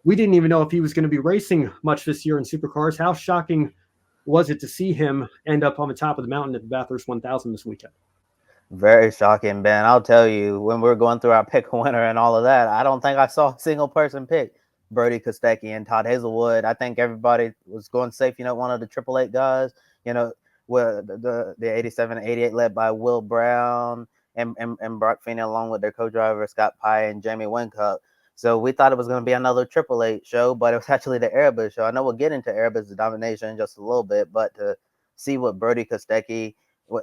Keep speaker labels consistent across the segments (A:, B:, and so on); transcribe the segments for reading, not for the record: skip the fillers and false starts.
A: we didn't even know if he was going to be racing much this year in supercars. How shocking was it to see him end up on the top of the mountain at the Bathurst 1000 this weekend?
B: Very shocking, Ben. I'll tell you, when we were going through our pick winner and all of that, I don't think I saw a single person pick Brodie Kostecki and Todd Hazelwood. I think everybody was going safe. One of the Triple Eight guys, you know, with the 87 and 88 led by Will Brown and Brock Feeney, along with their co-driver Scott Pye and Jamie Wincup. So we thought it was going to be another Triple Eight show, but it was actually the Erebus show. I know we'll get into Erebus domination in just a little bit, but to see what Brodie Kostecki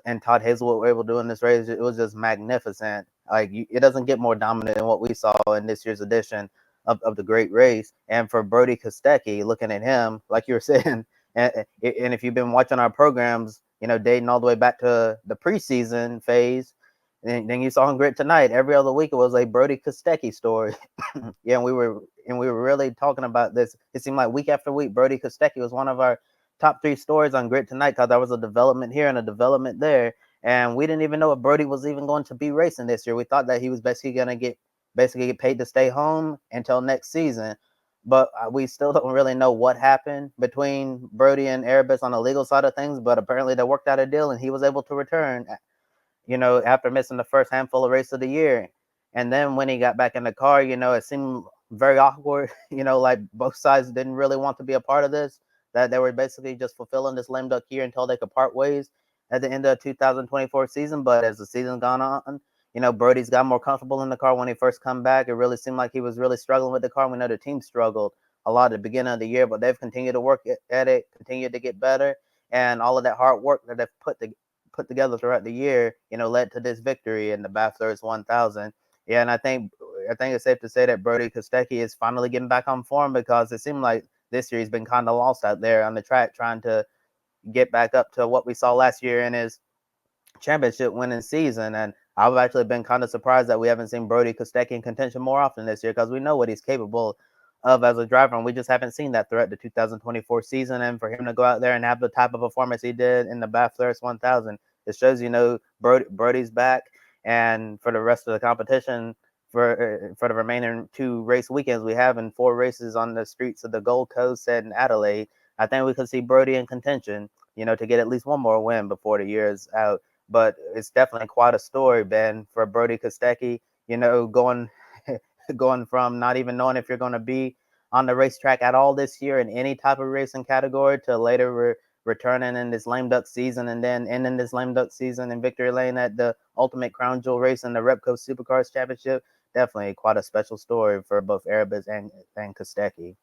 B: and Todd Hazelwood were able to do in this race, it was just magnificent. It doesn't get more dominant than what we saw in this year's edition of the Great Race. And for Brodie Kostecki, looking at him, like you were saying, and if you've been watching our programs, dating all the way back to the preseason phase, and then you saw him Grit Tonight. Every other week it was a Brodie Kostecki story. Yeah, and we were really talking about this. It seemed like week after week, Brodie Kostecki was one of our top 3 stories on Grit Tonight, because there was a development here and a development there, and we didn't even know if Brodie was even going to be racing this year. We thought that he was basically going to get paid to stay home until next season, but we still don't really know what happened between Brodie and Erebus on the legal side of things. But apparently they worked out a deal, and he was able to return, after missing the first handful of races of the year. And then when he got back in the car, it seemed very awkward. Like both sides didn't really want to be a part of this, that they were basically just fulfilling this lame duck year until they could part ways at the end of the 2024 season. But as the season's gone on, Brodie's got more comfortable in the car. When he first come back, it really seemed like he was really struggling with the car. We know the team struggled a lot at the beginning of the year, but they've continued to work at it, continued to get better, and all of that hard work that they've put together throughout the year, led to this victory in the Bathurst 1000. Yeah, and I think it's safe to say that Brodie Kostecki is finally getting back on form, because it seemed like this year he's been kind of lost out there on the track, trying to get back up to what we saw last year in his championship winning season. And I've actually been kind of surprised that we haven't seen Brodie Kostecki in contention more often this year, because we know what he's capable of as a driver, and we just haven't seen that throughout the 2024 season. And for him to go out there and have the type of performance he did in the Bathurst 1000, it shows Brodie's back. And for the rest of the competition, for the remaining 2 race weekends we have, in 4 races on the streets of the Gold Coast and Adelaide, I think we could see Brodie in contention, to get at least one more win before the year is out. But it's definitely quite a story, Ben, for Brodie Kostecki, going going from not even knowing if you're going to be on the racetrack at all this year in any type of racing category, to later returning in this lame duck season, and then ending this lame duck season in victory lane at the Ultimate Crown Jewel race in the Repco Supercars Championship. Definitely quite a special story for both Erebus and Kostecki.